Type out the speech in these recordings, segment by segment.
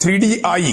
3DI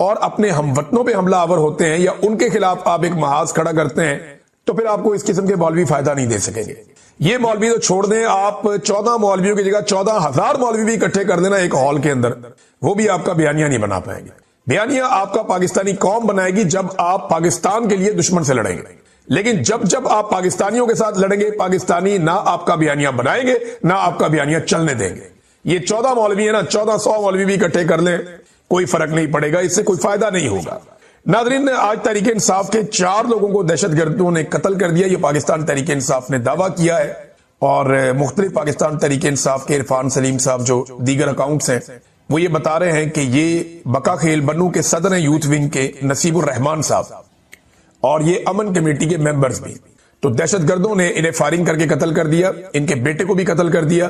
اور اپنے ہم وطنوں پہ حملہ آور ہوتے ہیں یا ان کے خلاف آپ ایک محاذ کھڑا کرتے ہیں تو پھر آپ کو اس قسم کے مولوی فائدہ نہیں دے سکیں گے. یہ مولوی تو چھوڑ دیں, آپ 14 مولویوں کی جگہ 14,000 مولوی بھی اکٹھے کر دینا ایک ہال کے اندر, وہ بھی آپ کا بیانیہ نہیں بنا پائیں گے. بیانیہ آپ کا پاکستانی قوم بنائے گی جب آپ پاکستان کے لیے دشمن سے لڑیں گے. لیکن جب آپ پاکستانیوں کے ساتھ لڑیں گے, پاکستانی نہ آپ کا بیانیہ بنائیں گے نہ آپ کا بیانیہ چلنے دیں گے. یہ 14 مولوی ہے نا, 1400 مولوی بھی اکٹھے کر لیں کوئی فرق نہیں پڑے گا, اس سے کوئی فائدہ نہیں ہوگا. ناظرین, آج تحریک انصاف کے 4 لوگوں کو دہشت گردوں نے قتل کر دیا. یہ پاکستان تحریک انصاف نے دعویٰ کیا ہے اور مختلف پاکستان تحریک انصاف کے عرفان سلیم صاحب جو دیگر اکاؤنٹس ہیں وہ یہ بتا رہے ہیں کہ یہ بکا خیل بنو کے صدر ہیں یوتھ ونگ کے نصیب الرحمان صاحب, اور یہ امن کمیٹی کے ممبرز بھی. تو دہشت گردوں نے انہیں فائرنگ کر کے قتل کر دیا, ان کے بیٹے کو بھی قتل کر دیا,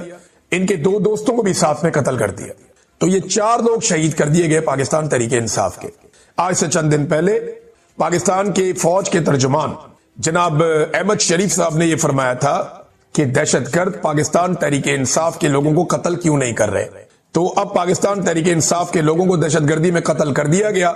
ان کے 2 دوستوں کو بھی ساتھ میں قتل کر دیا. تو یہ 4 لوگ شہید کر دیے گئے پاکستان تحریک انصاف کے. آج سے چند دن پہلے پاکستان کے فوج کے ترجمان جناب احمد شریف صاحب نے یہ فرمایا تھا کہ دہشت گرد پاکستان تحریک انصاف کے لوگوں کو قتل کیوں نہیں کر رہے. تو اب پاکستان تحریک انصاف کے لوگوں کو دہشت گردی میں قتل کر دیا گیا.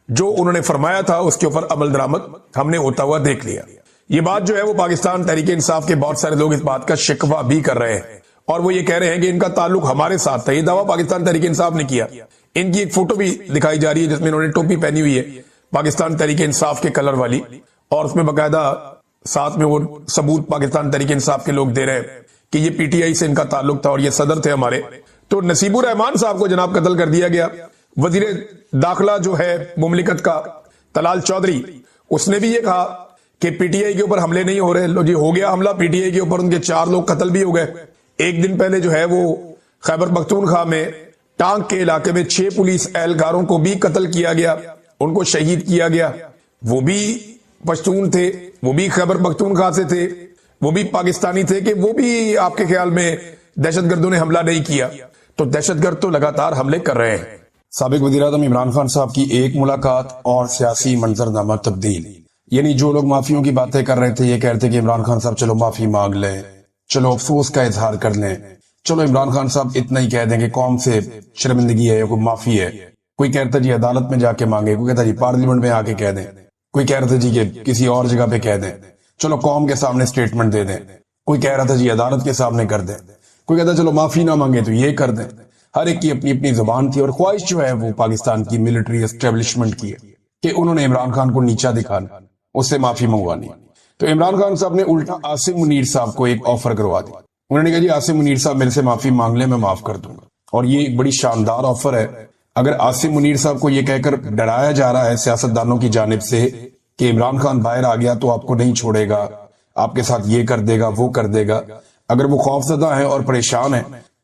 جو انہوں نے فرمایا تھا اس کے اوپر عمل درآمد ہم نے ہوتا ہوا دیکھ لیا. یہ بات جو ہے وہ پاکستان تحریک انصاف کے بہت سارے لوگ اس بات کا شکوہ بھی کر رہے ہیں اور وہ یہ کہہ رہے ہیں کہ ان کا تعلق ہمارے ساتھ تھا. یہ دعویٰ پاکستان تحریک انصاف نے کیا. ان کی ایک فوٹو بھی دکھائی جا رہی ہے جس میں انہوں نے ٹوپی پہنی ہوئی ہے پاکستان تحریک انصاف کے کلر والی, اور اس میں باقاعدہ ساتھ میں وہ ثبوت پاکستان تحریک انصاف کے لوگ دے رہے ہیں کہ یہ پی ٹی آئی سے ان کا تعلق تھا اور یہ صدر تھے ہمارے. تو نصیب الرحمان صاحب کو جناب قتل کر دیا گیا. وزیر داخلہ جو ہے مملکت کا طلال چودھری, اس نے بھی یہ کہا کہ پی ٹی آئی کے اوپر حملے نہیں ہو رہے. لو جی ہو گیا حملہ پی ٹی آئی کے اوپر, ان کے 4 لوگ قتل بھی ہو گئے. ایک دن پہلے جو ہے وہ خیبر پختونخوا میں ٹانک کے علاقے میں 6 پولیس اہلکاروں کو بھی قتل کیا گیا, ان کو شہید کیا گیا. وہ بھی پشتون تھے, وہ بھی خیبر پختونخوا سے تھے, وہ بھی پاکستانی تھے, کہ وہ بھی آپ کے خیال میں دہشت گردوں نے حملہ نہیں کیا. تو دہشت گرد تو لگاتار حملے کر رہے ہیں. سابق وزیر اعظم عمران خان صاحب کی ایک ملاقات اور سیاسی منظرنامہ تبدیل. یعنی جو لوگ معافیوں کی باتیں کر رہے تھے یہ کہہ رہے تھے کہ عمران خان صاحب چلو معافی مانگ لیں, چلو افسوس کا اظہار کر لیں, چلو عمران خان صاحب اتنا ہی کہہ دیں کہ قوم سے شرمندگی ہے یا کوئی معافی ہے. کوئی کہتا جی عدالت میں جا کے مانگے, کوئی کہتا جی پارلیمنٹ میں آ کے کہہ دیں, کوئی کہہ رہا تھا جی کہ کسی اور جگہ پہ کہہ دیں, چلو قوم کے سامنے سٹیٹمنٹ دے دیں, کوئی کہہ رہا تھا جی عدالت کے سامنے کر دیں, کوئی کہتا چلو معافی نہ مانگے تو یہ کر دیں. ہر ایک کی اپنی اپنی زبان تھی اور خواہش جو ہے وہ پاکستان کی ملٹری اسٹیبلشمنٹ کی ہے کہ انہوں نے عمران خان کو نیچا دکھانا, اس سے معافی منگوانی. تو عمران خان صاحب نے الٹا عاصم منیر صاحب کو ایک آفر کروا دی. انہوں نے کہا جی عاصم منیر صاحب میرے سے معافی مانگ لیں, میں معاف کر دوں گا. اور یہ ایک بڑی شاندار آفر ہے. اگر عاصم منیر صاحب کو یہ کہہ کر ڈرایا جا رہا ہے سیاستدانوں کی جانب سے کہ عمران خان باہر آ گیا تو آپ کو نہیں چھوڑے گا, آپ کے ساتھ یہ کر دے گا وہ کر دے گا, اگر وہ خوف زدہ ہیں اور پریشان ہیں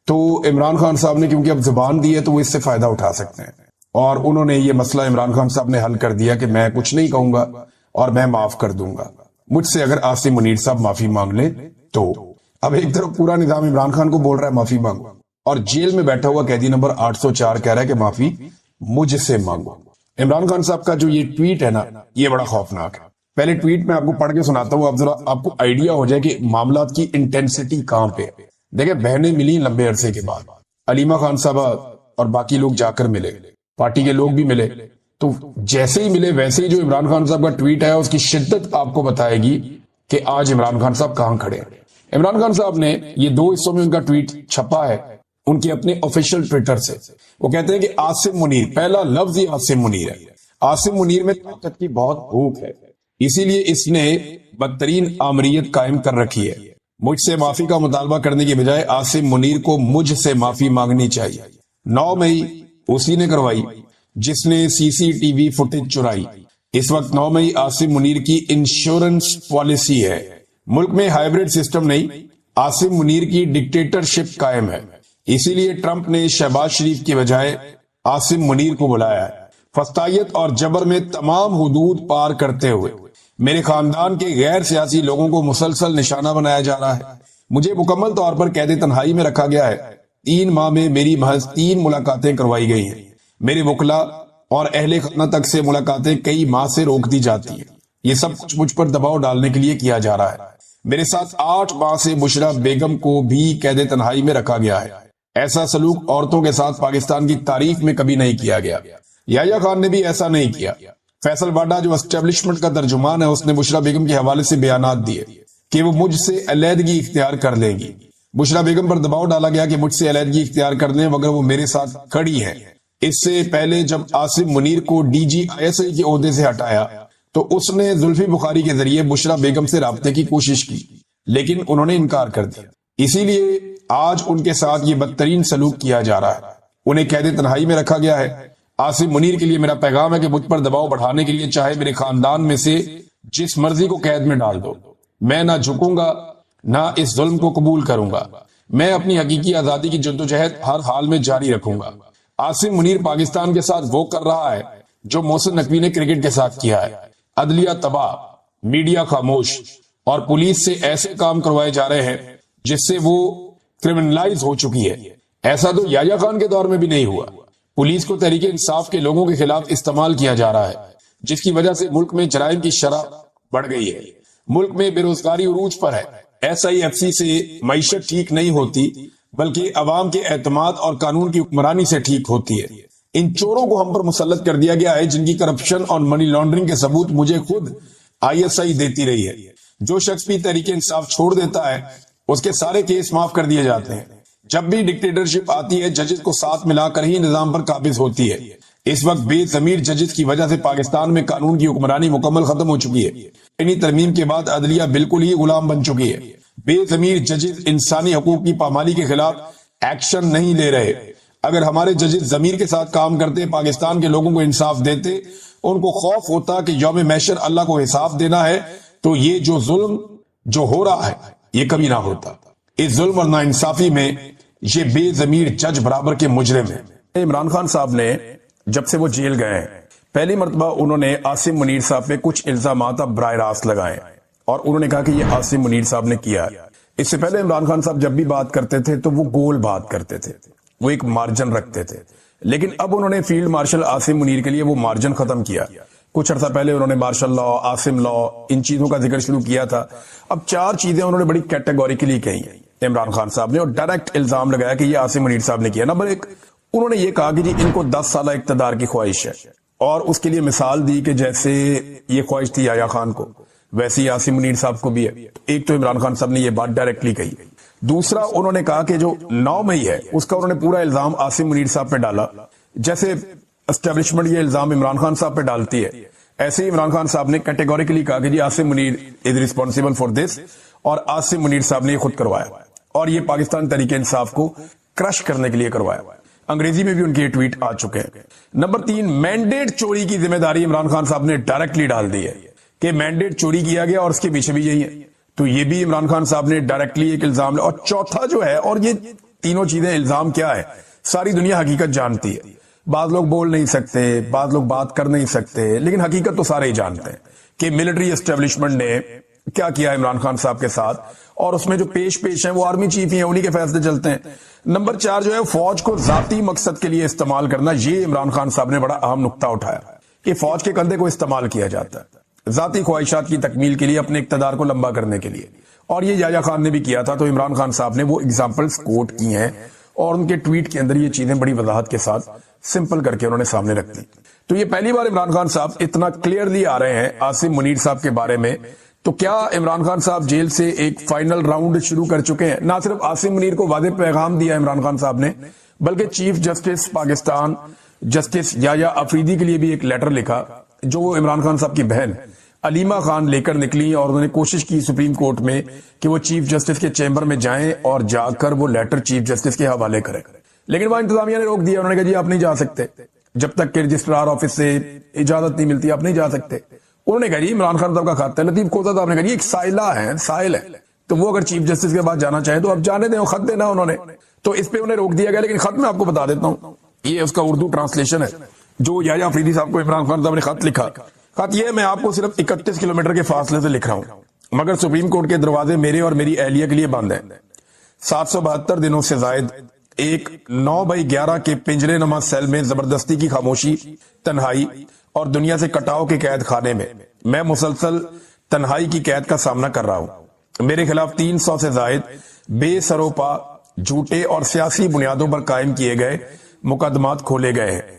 تو عمران خان صاحب نے کیونکہ اب زبان دی ہے تو وہ اس سے فائدہ اٹھا سکتے ہیں. اور انہوں نے یہ مسئلہ عمران خان صاحب نے حل کر دیا کہ میں کچھ نہیں کہوں گا اور میں معاف کر دوں گا. مجھ سے اگر عاصم منیر صاحب معافی مانگ لیں تو. اب ایک طرف پورا نظام عمران خان کو بول رہا ہے معافی مانگو, اور جیل میں بیٹھا ہوا قیدی نمبر 804 کہہ رہا ہے کہ معافی مجھ سے مانگو. عمران خان صاحب کا جو یہ ٹویٹ ہے نا یہ بڑا خوفناک ہے. پہلے ٹویٹ میں آپ کو پڑھ کے سناتا ہوں, اب ذرا آپ کو آئیڈیا ہو جائے کہ معاملات کی انٹینسٹی کہاں پہ. دیکھیں بہنیں ملی لمبے عرصے کے بعد, علیمہ خان صاحبہ اور باقی لوگ جا کر ملے, پارٹی کے لوگ بھی ملے. تو جیسے ہی ملے ویسے ہی جو عمران خان صاحب کا ٹویٹ ہے اس کی شدت آپ کو بتائے گی کہ آج عمران خان صاحب کہاں کھڑے ہیں. عمران خان صاحب نے یہ 2 حصوں میں ان کا ٹویٹ چھپا ہے ان کے اپنے آفیشل ٹویٹر سے. وہ کہتے ہیں کہ عاصم منیر, پہلا لفظ ہی عاصم منیر ہے. عاصم منیر میں طاقت کی بہت بھوک ہے, اسی لیے اس نے بدترین آمریت قائم کر رکھی ہے. مجھ سے معافی کا مطالبہ کرنے کی بجائے عاصم منیر کو مجھ سے معافی مانگنی چاہیے. 9 مئی اسی نے کروائی جس نے سی سی ٹی وی فوٹیج چرائی. اس وقت 9 مئی عاصم منیر کی انشورنس پالیسی ہے. ملک میں ہائیبریڈ سسٹم نہیں, عاصم منیر کی ڈکٹیٹرشپ قائم ہے. اسی لیے ٹرمپ نے شہباز شریف کی بجائے عاصم منیر کو بلایا ہے. فسطائیت اور جبر میں تمام حدود پار کرتے ہوئے میرے خاندان کے غیر سیاسی لوگوں کو مسلسل نشانہ بنایا جا رہا ہے. مجھے مکمل طور پر قید تنہائی میں رکھا گیا ہے. 3 ماہ میں میری محض 3 ملاقاتیں کروائی گئی ہیں. میرے وکلا اور اہل خانہ تک سے ملاقاتیں کئی ماہ سے روک دی جاتی ہیں. یہ سب کچھ مجھ پر دباؤ ڈالنے کے لیے کیا جا رہا ہے. میرے ساتھ 8 ماہ سے بشرا بیگم کو بھی قید تنہائی میں رکھا گیا ہے. ایسا سلوک عورتوں کے ساتھ پاکستان کی تاریخ میں کبھی نہیں کیا گیا. یحییٰ خان نے بھی ایسا نہیں کیا۔ فیصل واڈا جو اسٹیبلشمنٹ کا ترجمان ہے، اس نے بشریٰ بیگم کے حوالے سے بیانات دیے کہ وہ مجھ سے علیحدگی اختیار کر لیں گی۔ بشریٰ بیگم پر دباؤ ڈالا گیا کہ مجھ سے علیحدگی اختیار کر لیں مگر وہ میرے ساتھ کھڑی ہیں۔ اس سے پہلے جب عاصم منیر کو DGISI کے عہدے سے ہٹایا تو اس نے زلفی بخاری کے ذریعے بشریٰ بیگم سے رابطے کی کوشش کی لیکن انہوں نے انکار کر دیا۔ اسی لیے آج ان کے ساتھ یہ بدترین سلوک کیا جا رہا ہے، انہیں قید تنہائی میں رکھا گیا ہے۔ عاصم منیر کے لیے میرا پیغام ہے کہ مجھ پر دباؤ بڑھانے کے لیے چاہے میرے خاندان میں سے جس مرضی کو قید میں ڈال دو، میں نہ جھکوں گا نہ اس ظلم کو قبول کروں گا۔ میں اپنی حقیقی آزادی کی جدوجہد ہر حال میں جاری رکھوں گا۔ عاصم منیر پاکستان کے ساتھ وہ کر رہا ہے جو محسن نقوی نے کرکٹ کے ساتھ کیا ہے۔ عدلیہ تباہ، میڈیا خاموش اور پولیس سے ایسے کام کروائے جا رہے ہیں جس سے وہ کرمنلائز ہو چکی ہے۔ ایسا تو یحییٰ خان کے دور میں بھی نہیں ہوا۔ پولیس کو تحریک انصاف کے لوگوں کے خلاف استعمال کیا جا رہا ہے جس کی وجہ سے ملک میں جرائم کی شرح بڑھ گئی ہے۔ ملک میں بے روزگاری عروج پر ہے۔ SIFC سے معیشت ٹھیک نہیں ہوتی بلکہ عوام کے اعتماد اور قانون کی حکمرانی سے ٹھیک ہوتی ہے۔ ان چوروں کو ہم پر مسلط کر دیا گیا ہے جن کی کرپشن اور منی لانڈرنگ کے ثبوت مجھے خود ISI دیتی رہی ہے۔ جو شخص بھی تحریک انصاف چھوڑ دیتا ہے اس کے سارے کیس معاف کر دیے جاتے ہیں۔ جب بھی ڈکٹیٹرشپ آتی ہے ججز کو ساتھ ملا کر ہی نظام پر قابض ہوتی ہے۔ اس وقت بے ضمیر ججز کی وجہ سے پاکستان میں قانون کی حکمرانی مکمل ختم ہو چکی ہے۔ آئینی ترمیم کے بعد عدلیہ بالکل ہی غلام بن چکی ہے۔ بے ضمیر ججز انسانی حقوق کی پامالی کے خلاف ایکشن نہیں لے رہے۔ اگر ہمارے ججز ضمیر کے ساتھ کام کرتے، پاکستان کے لوگوں کو انصاف دیتے، ان کو خوف ہوتا کہ یوم محشر اللہ کو حساب دینا ہے، تو یہ جو ظلم جو ہو رہا ہے یہ کبھی نہ ہوتا۔ اس ظلم اور ناانصافی میں یہ بے ضمیر جج برابر کے مجرم ہیں۔ عمران خان صاحب نے جب سے وہ جیل گئے ہیں پہلی مرتبہ انہوں نے عاصم منیر صاحب پہ کچھ الزامات اب براہ راست لگائے اور انہوں نے کہا کہ یہ عاصم منیر صاحب نے کیا ہے۔ اس سے پہلے عمران خان صاحب جب بھی بات کرتے تھے تو وہ گول بات کرتے تھے، وہ ایک مارجن رکھتے تھے، لیکن اب انہوں نے فیلڈ مارشل عاصم منیر کے لیے وہ مارجن ختم کیا۔ کچھ عرصہ پہلے انہوں نے مارشل لا، عاصم لا، ان چیزوں کا ذکر شروع کیا تھا۔ اب 4 چیزیں انہوں نے بڑی کیٹیگوریکلی کہی عمران خان صاحب نے اور ڈائریکٹ الزام لگایا کہ یہ عاصم منیر صاحب نے کیا۔ نمبر 1، انہوں نے یہ کہا کہ جی ان کو 10 سالہ اقتدار کی خواہش ہے اور اس کے لیے مثال دی کہ جیسے یہ خواہش تھی یحییٰ خان کو ویسے ہی عاصم منیر صاحب کو بھی ہے۔ ایک تو عمران خان صاحب نے یہ بات ڈائریکٹلی کہی۔ دوسرا، انہوں نے کہا کہ جو 9 مئی ہے اس کا انہوں نے پورا الزام عاصم منیر صاحب پہ ڈالا، جیسے اسٹیبلشمنٹ یہ الزام عمران خان صاحب پہ ڈالتی ہے، ایسے ہی عمران خان صاحب نے کیٹیگوریکلی کہا کہ جی عاصم منیر از ریسپانسیبل فار دس، اور عاصم منیر صاحب نے یہ خود کروایا اور یہ پاکستان تحریک انصاف کو کرش کرنے کے لیے کروایا۔ انگریزی میں بھی ان کے ٹویٹ آ چکے ہیں۔ نمبر 3، مینڈیٹ چوری کی ذمہ داری عمران خان صاحب نے ڈائریکٹلی ڈال دی ہے کہ مینڈیٹ چوری کیا گیا اور اس کے پیچھے بھی یہی ہے، تو یہ بھی عمران خان صاحب نے ڈائریکٹلی ایک الزام لیا۔ اور چوتھا جو ہے، اور یہ تینوں چیزیں الزام کیا ہے ساری دنیا حقیقت جانتی ہے، بعض لوگ بول نہیں سکتے، بعض لوگ بات کر نہیں سکتے، لیکن حقیقت تو سارے ہی جانتے ہیں کہ ملٹری اسٹیبلشمنٹ نے کیا کیا عمران خان صاحب کے ساتھ، اور اس میں جو پیش ہیں وہ آرمی چیف ہی ہیں، انہی کے فیصلے چلتے ہیں۔ نمبر 4 جو ہے فوج کو ذاتی مقصد کے لیے استعمال کرنا، یہ عمران خان صاحب نے بڑا اہم نقطہ اٹھایا کہ فوج کے کندھے کو استعمال کیا جاتا ہے ذاتی خواہشات کی تکمیل کے لیے، اپنے اقتدار کو لمبا کرنے کے لیے، اور یہ یحییٰ خان نے بھی کیا تھا۔ تو عمران خان صاحب نے وہ ایگزامپلز کوٹ کی ہیں اور ان کے ٹویٹ کے اندر یہ چیزیں بڑی وضاحت کے ساتھ سمپل کر کے انہوں نے سامنے رکھ دی۔ تو یہ پہلی بار عمران خان صاحب اتنا کلیئرلی آ رہے ہیں عاصم منیر صاحب کے بارے میں۔ تو کیا عمران خان صاحب جیل سے ایک فائنل راؤنڈ شروع کر چکے ہیں؟ نہ صرف عاصم منیر کو واضح پیغام دیا عمران خان صاحب نے، بلکہ چیف جسٹس پاکستان جسٹس یحییٰ افریدی کے لیے بھی ایک لیٹر لکھا جو وہ عمران خان صاحب کی بہن علیمہ خان لے کر نکلی، اور انہوں نے کوشش کی سپریم کورٹ میں کہ وہ چیف جسٹس کے چیمبر میں جائیں اور جا کر وہ لیٹر چیف جسٹس کے حوالے کریں، لیکن وہاں انتظامیہ نے روک دیا۔ انہوں نے کہا جی آپ نہیں جا سکتے، جب تک کہ رجسٹرار آفس سے اجازت نہیں ملتی آپ نہیں جا سکتے۔ انہوں نے کہا جی عمران خان صاحب کا خط ہے، لطیف کوزہ صاحب نے کہا جی ایک سائل ہے تو وہ اگر چیف جسٹس کے بعد جانا چاہے تو آپ جانے دیں، خط دینا انہوں نے، تو اس پہ انہیں روک دیا گیا۔ لیکن خط میں آپ کو بتا دیتا ہوں، یہ اس کا اردو ٹرانسلیشن ہے جو یحییٰ افریدی صاحب کو عمران خان صاحب نے خط لکھا۔ خط یہ میں آپ کو صرف 31 کلومیٹر کے فاصلے سے لکھ رہا ہوں، مگر سپریم کورٹ کے دروازے میرے اور میری اہلیہ کے لیے بند ہیں۔ 772 دنوں سے زائد ایک 9x11 کے پنجرے نما سیل میں زبردستی کی خاموشی، تنہائی اور دنیا سے کٹاؤ کے قید خانے میں مسلسل تنہائی کی قید کا سامنا کر رہا ہوں۔ میرے خلاف 300 سے زائد بے سروپا، جھوٹے اور سیاسی بنیادوں پر قائم کیے گئے مقدمات کھولے گئے ہیں۔